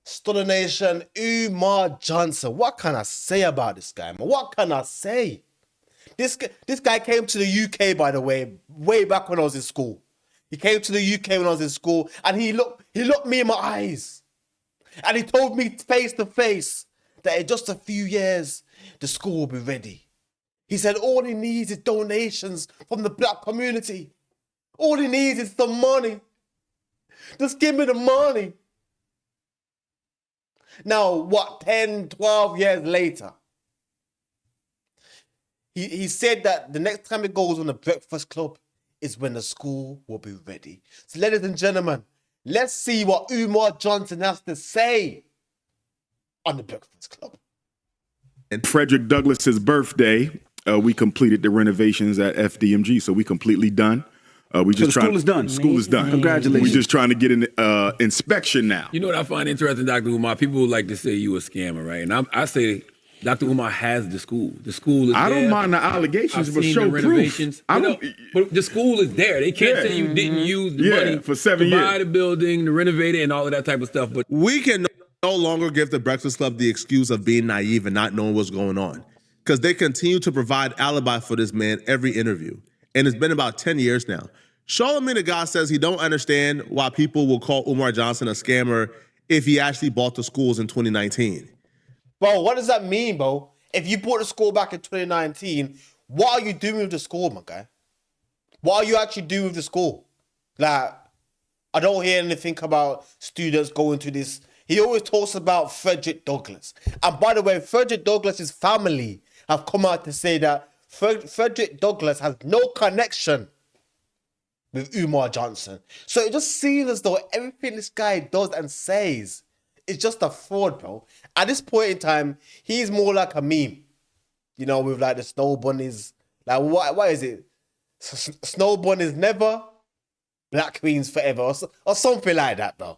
Stulla Nation, Umar Johnson. What can I say about this guy, man? What can I say? This guy came to the UK, by the way back when I was in school. He came to the UK when I was in school, and he looked me in my eyes, and he told me face to face that in just a few years the school will be ready. He said all he needs is donations from the black community. All he needs is some money. Just give me the money. Now, what, 10, 12 years later, he said that the next time he goes on the Breakfast Club is when the school will be ready. So, ladies and gentlemen, let's see what Umar Johnson has to say on the Breakfast Club. And Frederick Douglass's birthday, we completed the renovations at FDMG, so we completely done. School is done. School is done. Congratulations. We're just trying to get an inspection now. You know what I find interesting, Dr. Umar? People would like to say you a scammer, right? And I say Dr. Umar has the school. The school is I there. don't mind the allegations, I've but seen show the renovations. proof. But the school is there. They can't say you didn't use the money for 7 to years. buy the building, to renovate it, and all of that type of stuff. But We can no longer give the Breakfast Club the excuse of being naive and not knowing what's going on, because they continue to provide alibi for this man every interview. And it's been about 10 years now. Charlamagne the God says he don't understand why people will call Umar Johnson a scammer if he actually bought the schools in 2019. Bro, what does that mean, bro? If you bought the school back in 2019, what are you doing with the school, my guy? What are you actually doing with the school? Like, I don't hear anything about students going to this. He always talks about Frederick Douglass. And by the way, Frederick Douglass's family have come out to say that Frederick Douglass has no connection with Umar Johnson. So it just seems as though everything this guy does and says is just a fraud, bro. At this point in time, he's more like a meme. You know, with like the snow bunnies. Like, what is it? Snow bunnies never, black queens forever, or something like that, bro.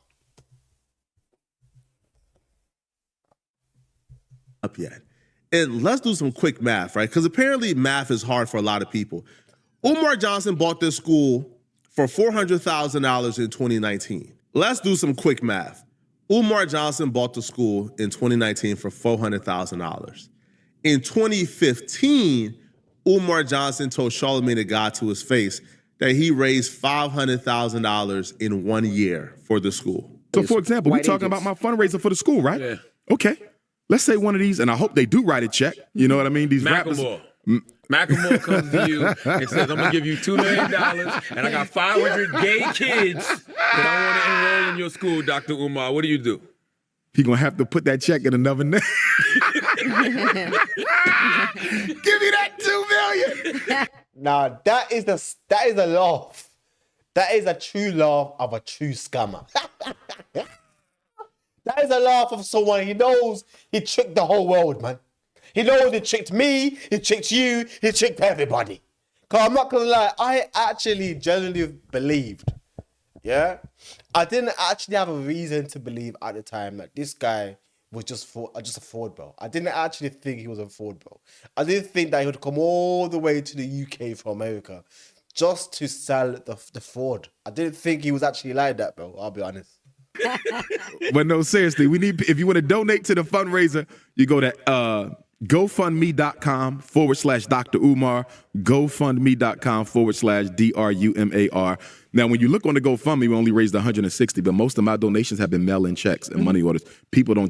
Up yet. And let's do some quick math, right? Because apparently math is hard for a lot of people. Umar Johnson bought this school for $400,000 in 2019. Let's do some quick math. Umar Johnson bought the school in 2019 for $400,000. In 2015, Umar Johnson told Charlamagne the God to his face that he raised $500,000 in 1 year for the school. So, for example, we're talking about my fundraiser for the school, right? Yeah. Okay. Let's say one of these, and I hope they do write a check. You know what I mean? These rappers. Macklemore comes to you and says, I'm going to give you $2 million, and I got 500 gay kids that I want to enroll in your school, Dr. Umar. What do you do? He going to have to put that check in another name. Give me that $2 million. Now, that is a laugh. That is a true laugh of a true scammer. That is a laugh of someone he knows he tricked the whole world, man. He knows he tricked me, he tricked you, he tricked everybody. Because I'm not going to lie, I actually genuinely believed, yeah? I didn't actually have a reason to believe at the time that this guy was just a fraud, bro. I didn't actually think he was a fraud, bro. I didn't think that he would come all the way to the UK from America just to sell the fraud. I didn't think he was actually like that, bro. I'll be honest. But no, seriously, if you want to donate to the fundraiser, you go to GoFundMe.com/Dr. Umar, GoFundMe.com/DRUMAR. Now, when you look on the GoFundMe, we only raised 160, but most of my donations have been mail-in checks and money orders. People don't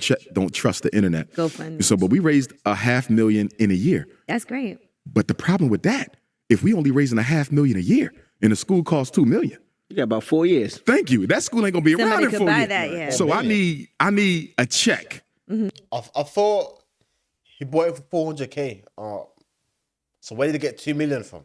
trust the internet. GoFundMe. So, but we raised $500,000 in a year. That's great. But the problem with that, if we only raising $500,000 a year, and the school costs $2 million. You got about 4 years. Thank you. That school ain't gonna be Somebody around in could 4 buy years. that, yeah. So I need a check. I thought he bought it for $400K. So where did he get $2 million from?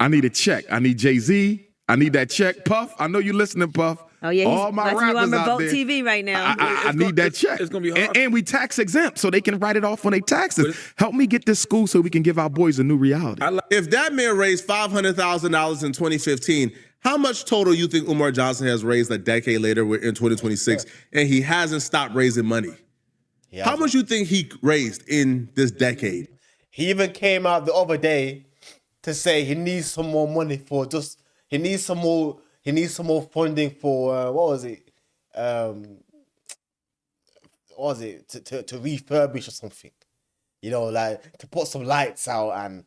I need a check. I need Jay-Z. I need that check. Puff, I know you listening, Puff. Oh, yeah, all my watching you rappers on out Revolt there. TV right now. I need that check. It's gonna be hard. And we tax exempt, so they can write it off on their taxes. Help me get this school so we can give our boys a new reality. If that man raised $500,000 in 2015, how much total you think Umar Johnson has raised a decade later, we're in 2026, and he hasn't stopped raising money? How much you think he raised in this decade? He even came out the other day to say he needs some more money he needs some more funding for what was it? what was it, to refurbish or something. You know, like to put some lights out and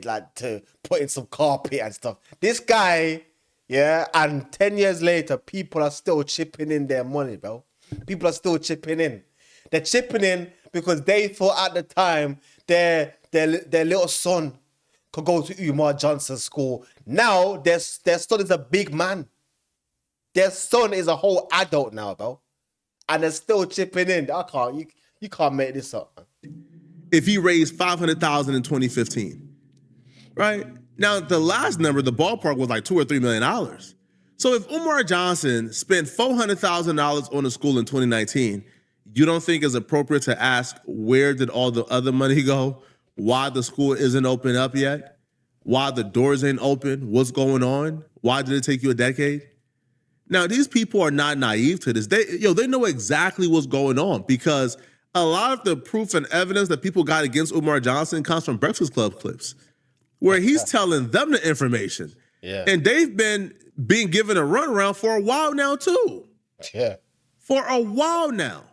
like to put in some carpet and stuff. This guy, yeah, and 10 years later, people are still chipping in their money, bro. People are still chipping in. They're chipping in because they thought at the time their little son could go to Umar Johnson's school. Now their son is a big man. Their son is a whole adult now, bro. And they're still chipping in. You can't make this up, man. If he raised $500,000 in 2015, right? Now, the last number, the ballpark was like $2 or $3 million. So if Umar Johnson spent $400,000 on a school in 2019, you don't think it's appropriate to ask where did all the other money go? Why the school isn't open up yet? Why the doors ain't open? What's going on? Why did it take you a decade? Now, these people are not naive to this. They know exactly what's going on because a lot of the proof and evidence that people got against Umar Johnson comes from Breakfast Club clips where he's telling them the information. Yeah. And they've been being given a runaround for a while now, too. Yeah. For a while now.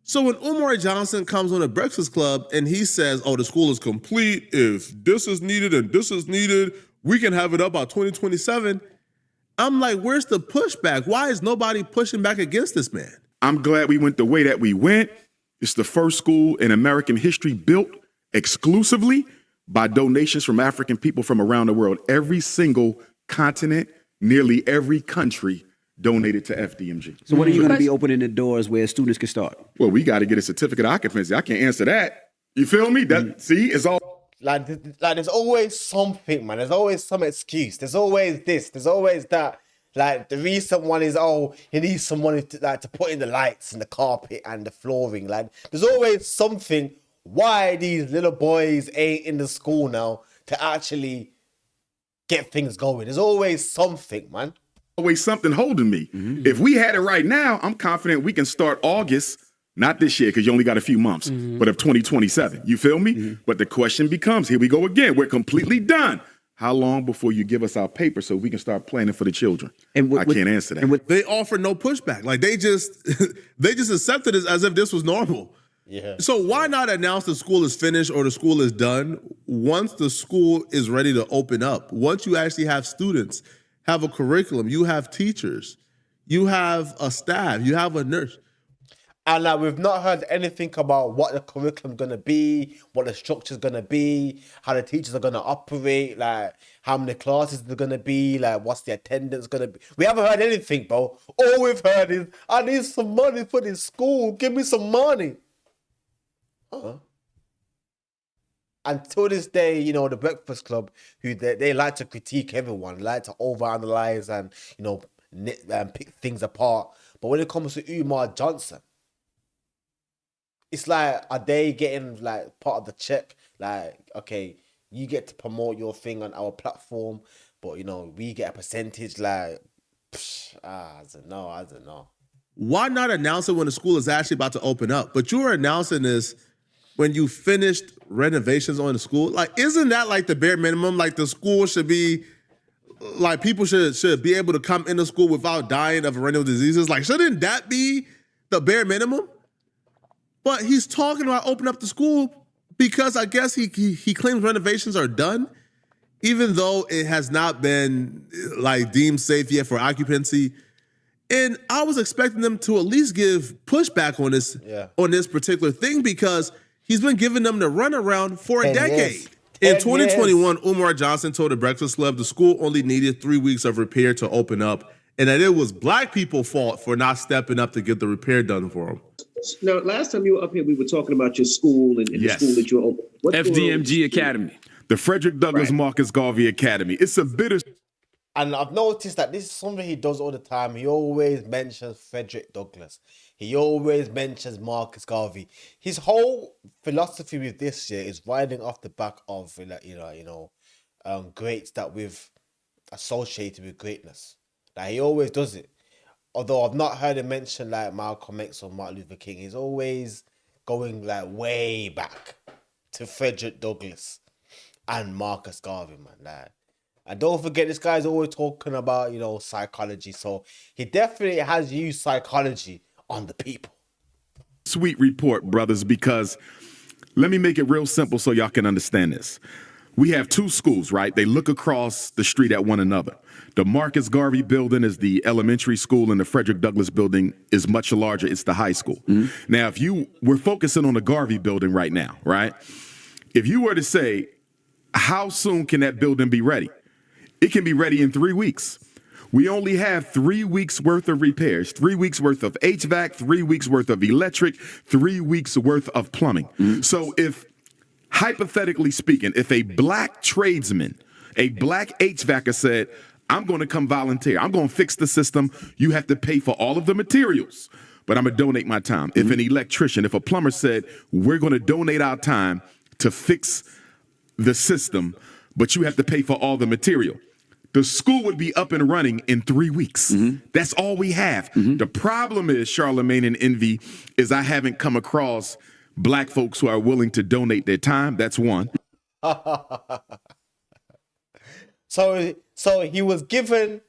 So when Umar Johnson comes on a Breakfast Club and he says, oh, the school is complete, if this is needed and this is needed, we can have it up by 2027. I'm like, where's the pushback? Why is nobody pushing back against this man? I'm glad we went the way that we went. It's the first school in American history built exclusively by donations from African people from around the world. Every single continent, nearly every country donated to FDMG. So when are you going to be opening the doors where students can start? Well, we got to get a certificate of occupancy. I can't answer that. You feel me? See, it's all... Like there's always something, man. There's always some excuse. There's always this. There's always that. Like the recent one is, oh, you need some money to put in the lights and the carpet and the flooring. Like there's always something why these little boys ain't in the school now to actually get things going. There's always something, man. Always something holding me. If we had it right now, I'm confident we can start August, not this year because you only got a few months, but of 2027. You feel me? But the question becomes, here we go again. We're completely done. How long before you give us our paper so we can start planning for the children? I can't answer that. They offer no pushback. Like they just accepted it as if this was normal. Yeah. So why not announce the school is finished or the school is done once the school is ready to open up? Once you actually have students, have a curriculum, you have teachers, you have a staff, you have a nurse. And like we've not heard anything about what the curriculum's gonna be, what the structure's gonna be, how the teachers are gonna operate, like how many classes they're gonna be, like what's the attendance gonna be. We haven't heard anything, bro. All we've heard is, I need some money for this school. Give me some money. And to this day, you know, the Breakfast Club, who they like to critique everyone, like to overanalyze and, you know, pick things apart. But when it comes to Umar Johnson, it's like, are they getting like part of the check? Like, okay, you get to promote your thing on our platform, but you know, we get a percentage. Like, I don't know. Why not announce it when the school is actually about to open up? But you're announcing this when you finished renovations on the school. Like, isn't that like the bare minimum? Like the school should be, like people should be able to come into school without dying of perennial diseases. Like, shouldn't that be the bare minimum? But he's talking about opening up the school because I guess he claims renovations are done, even though it has not been like deemed safe yet for occupancy. And I was expecting them to at least give pushback on this particular thing because he's been giving them the runaround for a decade. In 2021, Umar Johnson told the Breakfast Club the school only needed 3 weeks of repair to open up, and that it was black people's fault for not stepping up to get the repair done for them. Now, last time you were up here, we were talking about your school and the school that you opened. FDMG Academy. The Frederick Douglass Marcus Garvey Academy. It's a bitter... And I've noticed that this is something he does all the time. He always mentions Frederick Douglass. He always mentions Marcus Garvey. His whole philosophy with this year is riding off the back of greats that we've associated with greatness. Like he always does it. Although I've not heard him mention like Malcolm X or Martin Luther King. He's always going like way back to Frederick Douglass and Marcus Garvey, man. Like, and don't forget, this guy's always talking about, you know, psychology. So he definitely has used psychology on the people. sweet report, brothers, because let me make it real simple so y'all can understand this. We have two schools, right? They look across the street at one another. The Marcus Garvey building is the elementary school, and the Frederick Douglass building is much larger. It's the high school. Now, we're focusing on the Garvey building right now, right? If you were to say, how soon can that building be ready? It can be ready in 3 weeks. We only have 3 weeks worth of repairs, 3 weeks worth of HVAC, 3 weeks worth of electric, 3 weeks worth of plumbing. So if, hypothetically speaking, if a black tradesman, a black HVACer said, I'm going to come volunteer, I'm going to fix the system, you have to pay for all of the materials, but I'm going to donate my time. If an electrician, if a plumber said, we're going to donate our time to fix the system, but you have to pay for all the material, the school would be up and running in 3 weeks. That's all we have. The problem is, Charlemagne and Envy, is I haven't come across black folks who are willing to donate their time. That's one. So he was given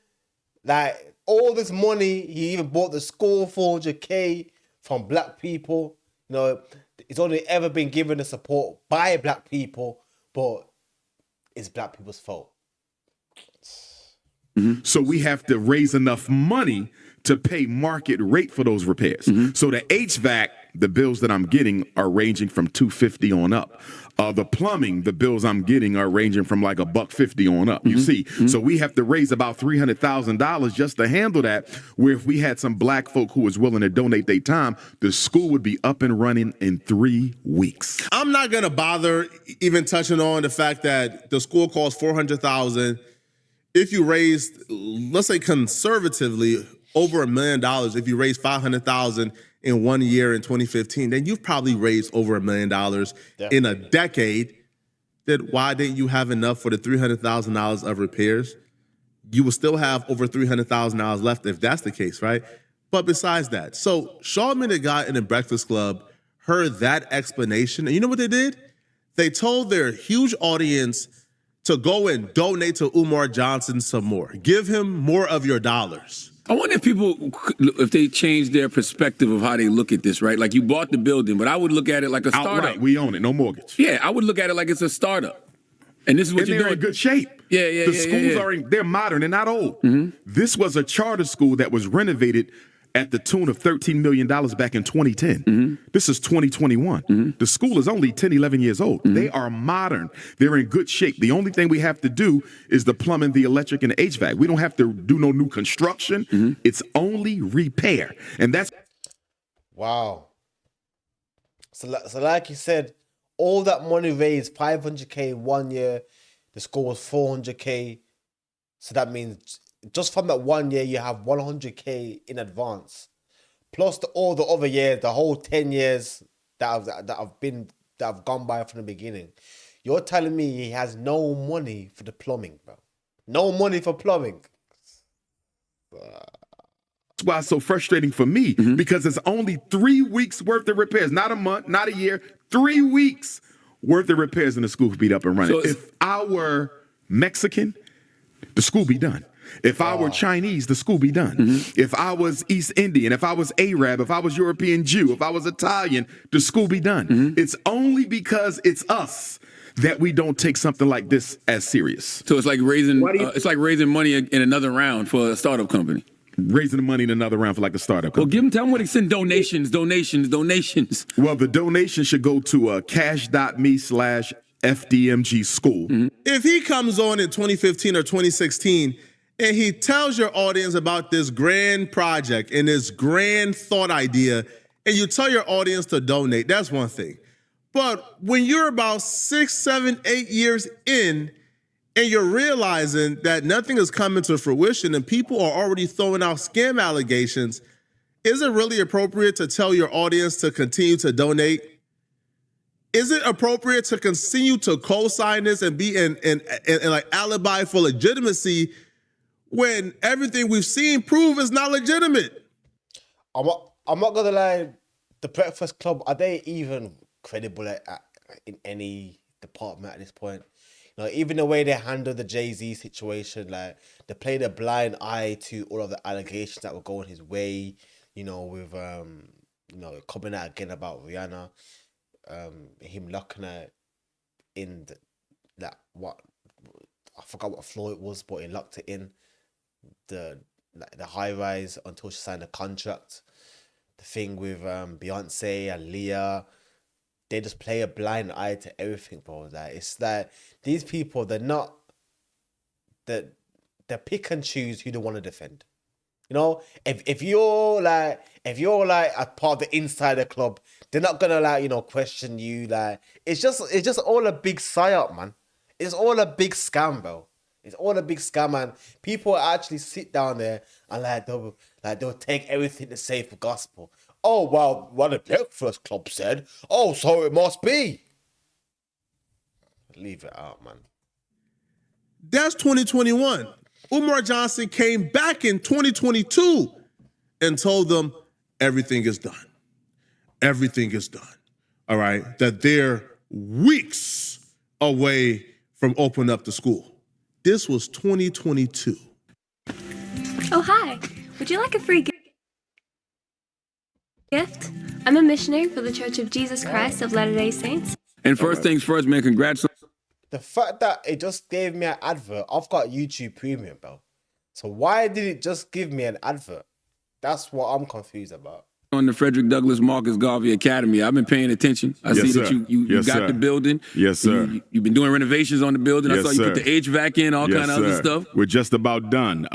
like all this money. He even bought the school 400K from black people. You know, it's only ever been given the support by black people, but it's black people's fault. So we have to raise enough money to pay market rate for those repairs. So the HVAC, the bills that I'm getting are ranging from $250 on up. The plumbing, the bills I'm getting are ranging from like $150 on up. You see, so we have to raise about $300,000 just to handle that. Where if we had some black folk who was willing to donate their time, the school would be up and running in 3 weeks. I'm not gonna bother even touching on the fact that the school costs $400,000. If you raised, let's say conservatively, over $1 million, if you raise $500,000 in 1 year in 2015, then you've probably raised over $1 million in a decade. Then why didn't you have enough for the $300,000 of repairs? You will still have over $300,000 left if that's the case, right? But besides that, so Charlamagne the God in the Breakfast Club heard that explanation, and you know what they did? They told their huge audience to go and donate to Umar Johnson some more. Give him more of your dollars. I wonder if people, if they change their perspective of how they look at this, right? Like you bought the building, but I would look at it like a startup. Outright, we own it, no mortgage. Yeah, I would look at it like it's a startup. And this is what And you're they're doing. in good shape. Yeah. The schools they're modern, they're not old. This was a charter school that was renovated at the tune of $13 million back in 2010. This is 2021. The school is only 10, 11 years old. They are modern. They're in good shape. The only thing we have to do is the plumbing, the electric, and the HVAC. We don't have to do no new construction. It's only repair. And that's... Wow. So like you said, all that money raised, 500K 1 year, the school was 400K. So that means just from that 1 year, you have 100K in advance, plus all the other years, the whole 10 years that have gone by from the beginning. You're telling me he has no money for the plumbing, bro? No money for plumbing. That's why it's so frustrating for me, because it's only 3 weeks worth of repairs, not a month, not a year, 3 weeks worth of repairs, and the school could be up and running. So if I were Mexican, the school be done. If I were Chinese, the school be done. If I was East Indian, if I was Arab, if I was European Jew, if I was Italian, the school be done. It's only because it's us that we don't take something like this as serious. So it's like raising money in another round for a startup company. Raising the money in another round for like the startup Well, company. tell them what they send donations. Well, the donation should go to cash.me/FDMG school. If he comes on in 2015 or 2016 and he tells your audience about this grand project and this grand thought idea, and you tell your audience to donate, that's one thing. But when you're about 6, 7, 8 years in, and you're realizing that nothing is coming to fruition and people are already throwing out scam allegations, is it really appropriate to tell your audience to continue to donate? Is it appropriate to continue to co-sign this and be in like alibi for legitimacy when everything we've seen prove is not legitimate? I'm not gonna lie. The Breakfast Club, are they even credible in any department at this point? You know, even the way they handle the Jay-Z situation, like they played a blind eye to all of the allegations that were going his way. You know, with coming out again about Rihanna, him locking her in I forgot what floor it was, but he locked it in the high rise until she signed a contract. The thing with Beyonce and Leah, they just play a blind eye to everything, bro. Like, it's like these people, they pick and choose who they want to defend. If you're like a part of the insider club, they're not gonna question you. Like, it's just all a big psyop, man. It's all a big scam, bro. It's all a big scam, and people actually sit down there and they'll take everything to say for gospel. Oh, well, what the Breakfast Club said. Oh, so it must be. Leave it out, man. That's 2021. Umar Johnson came back in 2022 and told them everything is done. Everything is done. All right? That they're weeks away from opening up the school. This was 2022. Oh, hi. Would you like a free gift? I'm a missionary for the Church of Jesus Christ of Latter-day Saints. And first things first, man, congrats. The fact that it just gave me an advert, I've got YouTube Premium, bro. So why did it just give me an advert? That's what I'm confused about. On the Frederick Douglass Marcus Garvey Academy. I've been paying attention. I see that you got the building. Yes, sir. You've been doing renovations on the building. Yes, I saw you put the HVAC in, all kind of other stuff. We're just about done.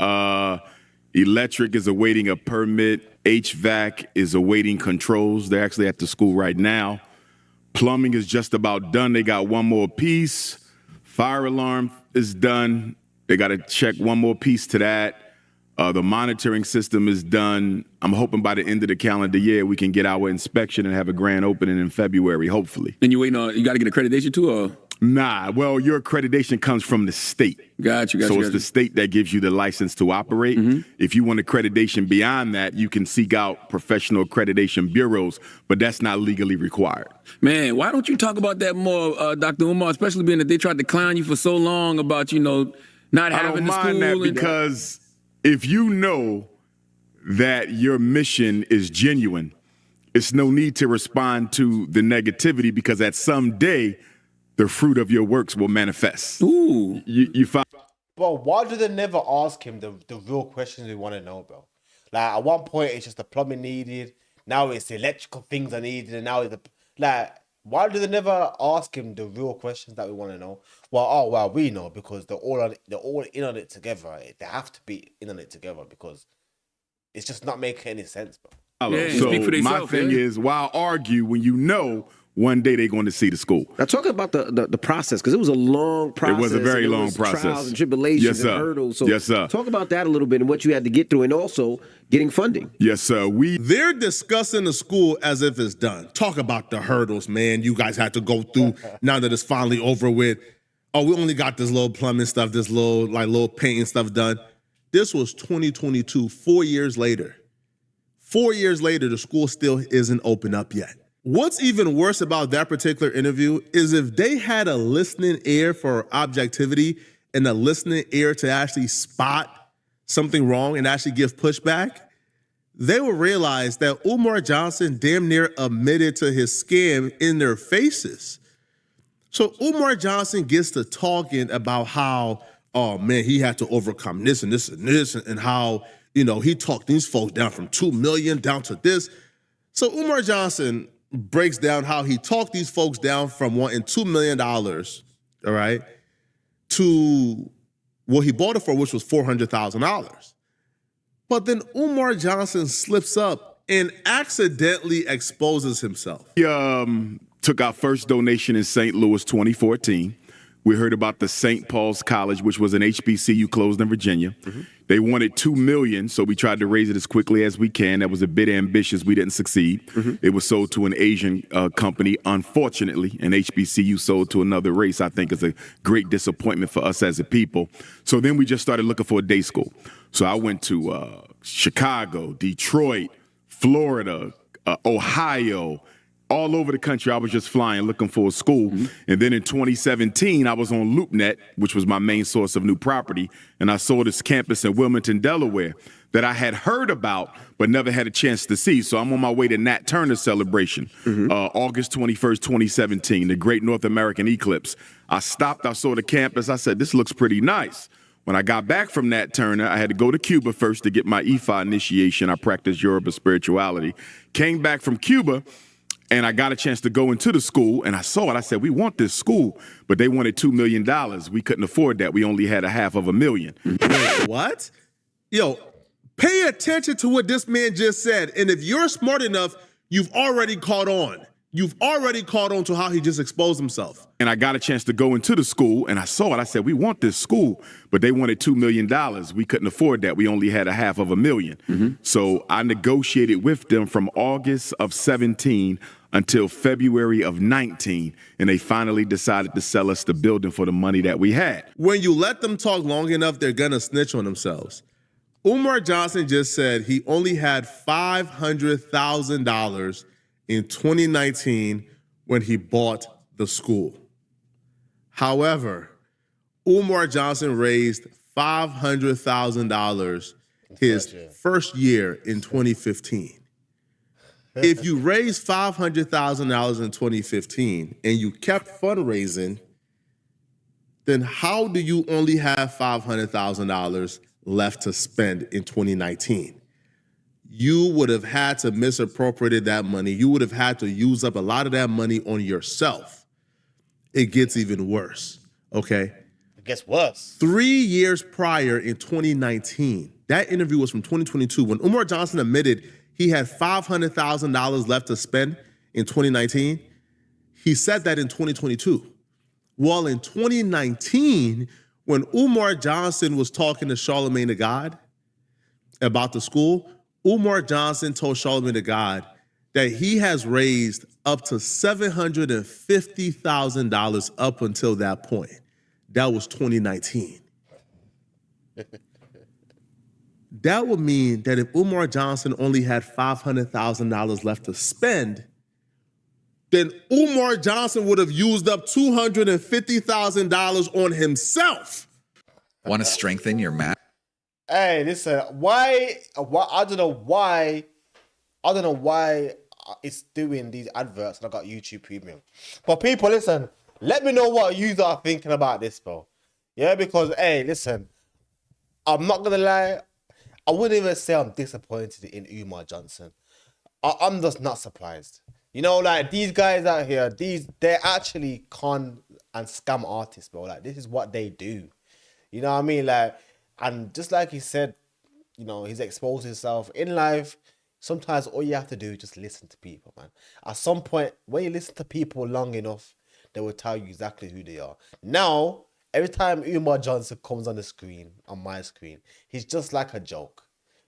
Electric is awaiting a permit. HVAC is awaiting controls. They're actually at the school right now. Plumbing is just about done. They got one more piece. Fire alarm is done. They got to check one more piece to that. The monitoring system is done. I'm hoping by the end of the calendar year we can get our inspection and have a grand opening in February, hopefully. And you waiting on, you got to get accreditation too, or? Nah, well, your accreditation comes from the state. Gotcha. So it's the state that gives you the license to operate. Mm-hmm. If you want accreditation beyond that, you can seek out professional accreditation bureaus, but that's not legally required. Man, why don't you talk about that more, Dr. Umar, especially being that they tried to clown you for so long about, not having the school. I don't mind that because if you know that your mission is genuine, it's no need to respond to the negativity because at some day, the fruit of your works will manifest. Ooh. You find. Bro, why do they never ask him the real questions we want to know, bro? Like, at one point, it's just the plumbing needed. Now it's the electrical things are needed. And now it's why do they never ask him the real questions that we want to know? Well, we know because they're all in on it together. They have to be in on it together because it's just not making any sense, bro. Yeah, so speak for my themselves, thing is, why argue when you know one day they're going to see the school? Now, talk about the process, because it was a long process. It was a very long process. Trials and tribulations Yes, sir. and hurdles. So Yes, sir. Talk about that a little bit and what you had to get through and also getting funding. Yes, sir. They're discussing the school as if it's done. Talk about the hurdles, man, you guys had to go through now that it's finally over with. Oh, we only got this little plumbing stuff, this little painting stuff done. This was 2022, 4 years later. 4 years later, the school still isn't open up yet. What's even worse about that particular interview is if they had a listening ear for objectivity and a listening ear to actually spot something wrong and actually give pushback, they would realize that Umar Johnson damn near admitted to his scam in their faces. So Umar Johnson gets to talking about how, oh man, he had to overcome this and this and this, and how, he talked these folks down from 2 million down to this. So Umar Johnson breaks down how he talked these folks down from wanting $2 million, all right, to what he bought it for, which was $400,000. But then Umar Johnson slips up and accidentally exposes himself. He took our first donation in St. Louis 2014. We heard about the St. Paul's College, which was an HBCU closed in Virginia. Mm-hmm. They wanted $2 million, so we tried to raise it as quickly as we can. That was a bit ambitious. We didn't succeed. Mm-hmm. It was sold to an Asian company. Unfortunately, an HBCU sold to another race, I think is a great disappointment for us as a people. So then we just started looking for a day school. So I went to Chicago, Detroit, Florida, Ohio, all over the country. I was just flying, looking for a school. Mm-hmm. And then in 2017, I was on LoopNet, which was my main source of new property. And I saw this campus in Wilmington, Delaware. that I had heard about but never had a chance to see. So I'm on my way to Nat Turner celebration, August 21st, 2017, the Great North American Eclipse. I stopped, I saw the campus, I said, this looks pretty nice. When I got back from Nat Turner, I had to go to Cuba first to get my EFA initiation. I practiced Yoruba spirituality. Came back from Cuba, and I got a chance to go into the school, and I saw it. I said, we want this school, but they wanted $2 million. We couldn't afford that. We only had $500,000. Wait, what? Yo, pay attention to what this man just said. And if you're smart enough, you've already caught on. You've already caught on to how he just exposed himself. And I got a chance to go into the school, and I saw it. I said, we want this school, but they wanted $2 million. We couldn't afford that. We only had $500,000. So I negotiated with them from August of 17 until February of 19, and they finally decided to sell us the building for the money that we had. When you let them talk long enough, they're gonna snitch on themselves. Umar Johnson just said he only had $500,000 in 2019 when he bought the school. However, Umar Johnson raised $500,000 his first year in 2015. If you raised $500,000 in 2015 and you kept fundraising, then how do you only have $500,000 left to spend in 2019? You would have had to misappropriate that money. You would have had to use up a lot of that money on yourself. It gets even worse, okay? It gets worse. 3 years prior in 2019, that interview was from 2022, when Umar Johnson admitted he had $500,000 left to spend in 2019. He said that in 2022. Well, in 2019, when Umar Johnson was talking to Charlamagne the God about the school, Umar Johnson told Charlamagne the God that he has raised up to $750,000 up until that point. That was 2019. That would mean that if Umar Johnson only had $500,000 left to spend, then Umar Johnson would have used up $250,000 on himself. Want to strengthen your math? Hey, listen, why I don't know why it's doing these adverts and I got YouTube Premium. But people, listen, let me know what you are thinking about this, bro. Yeah, because hey, listen, I'm not gonna lie, I wouldn't even say I'm disappointed in Umar Johnson. I'm just not surprised. You know, like these guys out here, they're actually con and scam artists, bro. Like this is what they do. You know what I mean? Like, and just like he said, you know, he's exposed himself in life. Sometimes all you have to do is just listen to people, man. At some point, when you listen to people long enough, they will tell you exactly who they are. Now, every time Umar Johnson comes on the screen, on my screen, he's just like a joke.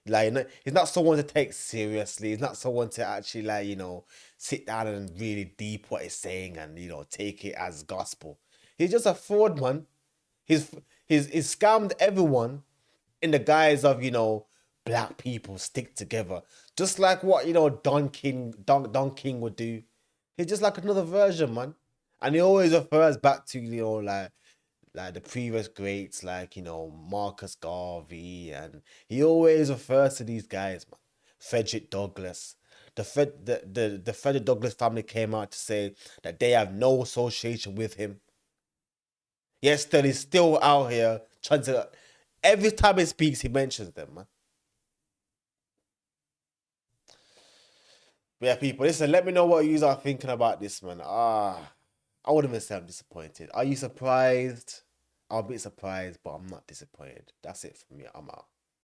Like, you know, he's not someone to take seriously. He's not someone to actually, like, you know, sit down and really deep what he's saying and, you know, take it as gospel. He's just a fraud, man. He's scammed everyone in the guise of, you know, black people stick together. Just like what, you know, Don King would do. He's just like another version, man. And he always refers back to, you know, like the previous greats, like, you know, Marcus Garvey, and he always refers to these guys, man. Frederick Douglass. The Frederick Douglass family came out to say that they have no association with him. Yet still, he's still out here trying to. Every time he speaks, he mentions them, man. But yeah, people, listen, let me know what you are thinking about this, man. I wouldn't even say I'm disappointed. Are you surprised? I'll be surprised, but I'm not disappointed. That's it for me. I'm out.